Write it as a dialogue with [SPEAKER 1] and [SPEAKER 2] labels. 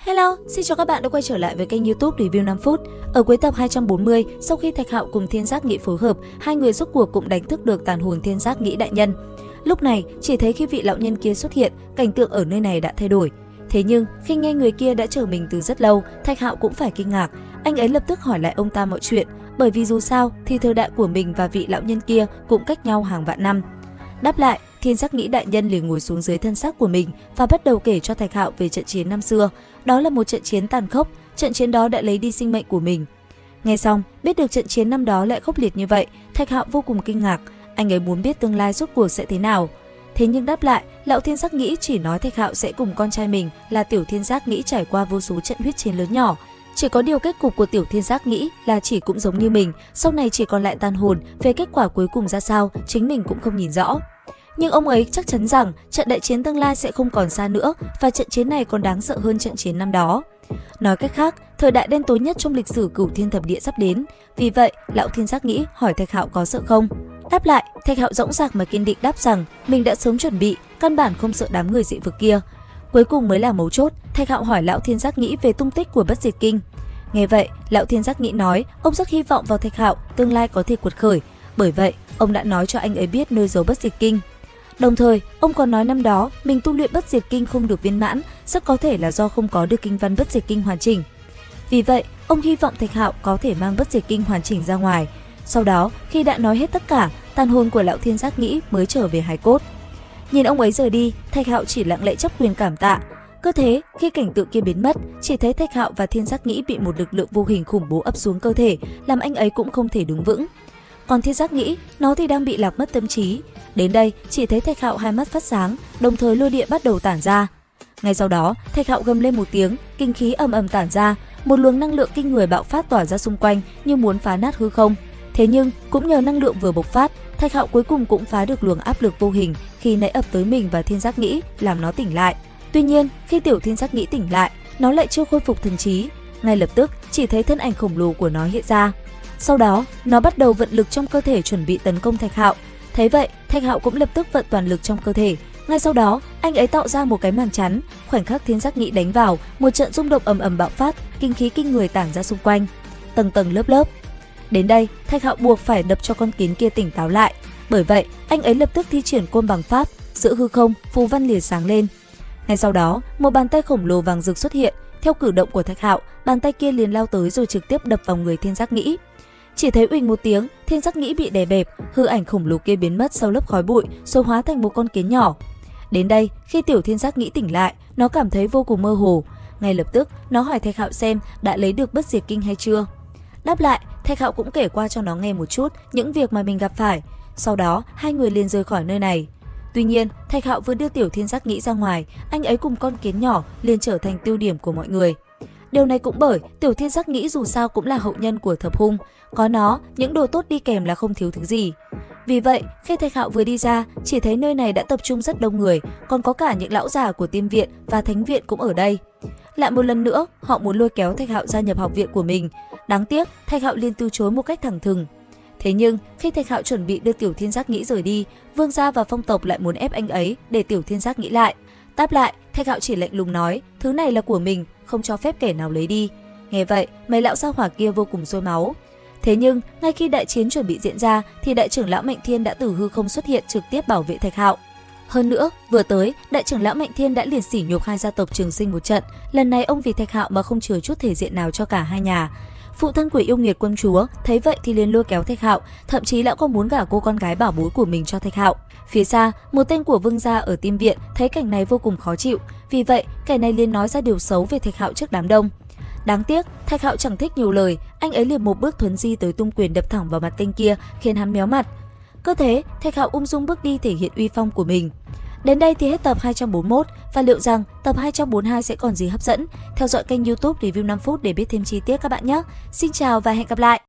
[SPEAKER 1] Hello, xin chào các bạn đã quay trở lại với kênh YouTube Review 5 phút. Ở cuối tập 240, sau khi Thạch Hạo cùng Thiên Giác Nghĩ phối hợp, hai người rốt cuộc cũng đánh thức được tàn hồn Thiên Giác Nghĩ đại nhân. Lúc này, chỉ thấy khi vị lão nhân kia xuất hiện, cảnh tượng ở nơi này đã thay đổi. Thế nhưng, khi nghe người kia đã chờ mình từ rất lâu, Thạch Hạo cũng phải kinh ngạc. Anh ấy lập tức hỏi lại ông ta mọi chuyện, bởi vì dù sao thì thời đại của mình và vị lão nhân kia cũng cách nhau hàng vạn năm. Đáp lại, Thiên Giác Nghĩ đại nhân liền ngồi xuống dưới thân xác của mình và bắt đầu kể cho Thạch Hạo về trận chiến năm xưa. Đó là một trận chiến tàn khốc, trận chiến đó đã lấy đi sinh mệnh của mình. Nghe xong, biết được trận chiến năm đó lại khốc liệt như vậy, Thạch Hạo vô cùng kinh ngạc. Anh ấy muốn biết tương lai rốt cuộc sẽ thế nào. Thế nhưng đáp lại, lão Thiên Giác Nghĩ chỉ nói Thạch Hạo sẽ cùng con trai mình là Tiểu Thiên Giác Nghĩ trải qua vô số trận huyết chiến lớn nhỏ. Chỉ có điều kết cục của Tiểu Thiên Giác Nghĩ là chỉ cũng giống như mình, sau này chỉ còn lại tàn hồn, về kết quả cuối cùng ra sao, chính mình cũng không nhìn rõ. Nhưng ông ấy chắc chắn rằng trận đại chiến tương lai sẽ không còn xa nữa và trận chiến này còn đáng sợ hơn trận chiến năm đó. Nói cách khác, thời đại đen tối nhất trong lịch sử Cửu Thiên Thập Địa sắp đến. Vì vậy, lão Thiên Giác Nghĩ hỏi Thạch Hạo có sợ không? Đáp lại, Thạch Hạo dõng dạc mà kiên định đáp rằng mình đã sớm chuẩn bị, căn bản không sợ đám người dị vực kia. Cuối cùng mới là mấu chốt, Thạch Hạo hỏi lão Thiên Giác Nghĩ về tung tích của Bất Diệt Kinh. Nghe vậy, lão Thiên Giác Nghĩ nói ông rất hy vọng vào Thạch Hạo tương lai có thể quật khởi. Bởi vậy, ông đã nói cho anh ấy biết nơi giấu Bất Diệt Kinh. Đồng thời, ông còn nói năm đó mình tu luyện Bất Diệt Kinh không được viên mãn, rất có thể là do không có được kinh văn Bất Diệt Kinh hoàn chỉnh. Vì vậy, ông hy vọng Thạch Hạo có thể mang Bất Diệt Kinh hoàn chỉnh ra ngoài. Sau đó, khi đã nói hết tất cả, tàn hồn của lão Thiên Giác Nghĩ mới trở về hài cốt. Nhìn ông ấy rời đi, Thạch Hạo chỉ lặng lẽ chấp quyền cảm tạ. Cứ thế, khi cảnh tượng kia biến mất, chỉ thấy Thạch Hạo và Thiên Giác Nghĩ bị một lực lượng vô hình khủng bố ập xuống cơ thể, làm anh ấy cũng không thể đứng vững. Còn Thiên Giác Nghĩ, nó thì đang bị lạc mất tâm trí. Đến đây, chỉ thấy Thạch Hạo hai mắt phát sáng, đồng thời lôi điện bắt đầu tản ra. Ngay sau đó, Thạch Hạo gầm lên một tiếng, kinh khí ầm ầm tản ra, một luồng năng lượng kinh người bạo phát tỏa ra xung quanh như muốn phá nát hư không. Thế nhưng, cũng nhờ năng lượng vừa bộc phát, Thạch Hạo cuối cùng cũng phá được luồng áp lực vô hình khi nãy ập tới mình và Thiên Giác Nghĩ, làm nó tỉnh lại. Tuy nhiên, khi Tiểu Thiên Giác Nghĩ tỉnh lại, nó lại chưa khôi phục thần trí. Ngay lập tức, chỉ thấy thân ảnh khổng lồ của nó hiện ra. Sau đó, nó bắt đầu vận lực trong cơ thể chuẩn bị tấn công Thạch Hạo. Thấy vậy, Thạch Hạo cũng lập tức vận toàn lực trong cơ thể. Ngay sau đó, anh ấy tạo ra một cái màn chắn. Khoảnh khắc Thiên Giác Nghĩ đánh vào, một trận rung động ầm ầm bạo phát, kinh khí kinh người tản ra xung quanh, tầng tầng lớp lớp. Đến đây, Thạch Hạo buộc phải đập cho con kiến kia tỉnh táo lại. Bởi vậy, anh ấy lập tức thi triển côn bằng pháp, giữa hư không, phù văn liền sáng lên. Ngay sau đó, một bàn tay khổng lồ vàng rực xuất hiện. Theo cử động của Thạch Hạo, bàn tay kia liền lao tới rồi trực tiếp đập vào người Thiên Giác Nghĩ. Chỉ thấy uỳnh một tiếng, Thiên Giác Nghĩ bị đè bẹp, hư ảnh khổng lồ kia biến mất sau lớp khói bụi, rồi hóa thành một con kiến nhỏ. Đến đây, khi Tiểu Thiên Giác Nghĩ tỉnh lại, nó cảm thấy vô cùng mơ hồ. Ngay lập tức, nó hỏi Thạch Hạo xem đã lấy được Bất Diệt Kinh hay chưa. Đáp lại, Thạch Hạo cũng kể qua cho nó nghe một chút những việc mà mình gặp phải. Sau đó, hai người liền rời khỏi nơi này. Tuy nhiên, Thạch Hạo vừa đưa Tiểu Thiên Giác Nghĩ ra ngoài, anh ấy cùng con kiến nhỏ liền trở thành tiêu điểm của mọi người. Điều này cũng bởi Tiểu Thiên Giác Nghĩ dù sao cũng là hậu nhân của Thập Hung, có nó, những đồ tốt đi kèm là không thiếu thứ gì. Vì vậy, khi Thạch Hạo vừa đi ra, chỉ thấy nơi này đã tập trung rất đông người, còn có cả những lão già của Tiên Viện và Thánh Viện cũng ở đây. Lại một lần nữa, họ muốn lôi kéo Thạch Hạo gia nhập học viện của mình. Đáng tiếc, Thạch Hạo liền từ chối một cách thẳng thừng. Thế nhưng, khi Thạch Hạo chuẩn bị đưa Tiểu Thiên Giác Nghĩ rời đi, Vương gia và Phong tộc lại muốn ép anh ấy để Tiểu Thiên Giác Nghĩ lại. Đáp lại, Thạch Hạo chỉ lạnh lùng nói, thứ này là của mình, không cho phép kẻ nào lấy đi. Nghe vậy, mấy lão gia hỏa kia vô cùng sôi máu. Thế nhưng, ngay khi đại chiến chuẩn bị diễn ra, thì đại trưởng lão Mạnh Thiên đã từ hư không xuất hiện trực tiếp bảo vệ Thạch Hạo. Hơn nữa, vừa tới, đại trưởng lão Mạnh Thiên đã liền sỉ nhục hai gia tộc Trường Sinh một trận. Lần này ông vì Thạch Hạo mà không chừa chút thể diện nào cho cả hai nhà. Phụ thân của Yêu Nguyệt Quân Chúa thấy vậy thì liền lôi kéo Thạch Hạo, thậm chí lão còn muốn gả cô con gái bảo bối của mình cho Thạch Hạo. Phía xa, một tên của Vương gia ở Tim Viện thấy cảnh này vô cùng khó chịu, vì vậy kẻ này liền nói ra điều xấu về Thạch Hạo trước đám đông. Đáng tiếc, Thạch Hạo chẳng thích nhiều lời, anh ấy liền một bước thuấn di tới tung quyền đập thẳng vào mặt tên kia, khiến hắn méo mặt. Cứ thế, Thạch Hạo ung dung bước đi thể hiện uy phong của mình. Đến đây thì hết tập 241 và liệu rằng tập 242 sẽ còn gì hấp dẫn? Theo dõi kênh YouTube Review 5 phút để biết thêm chi tiết các bạn nhé. Xin chào và hẹn gặp lại!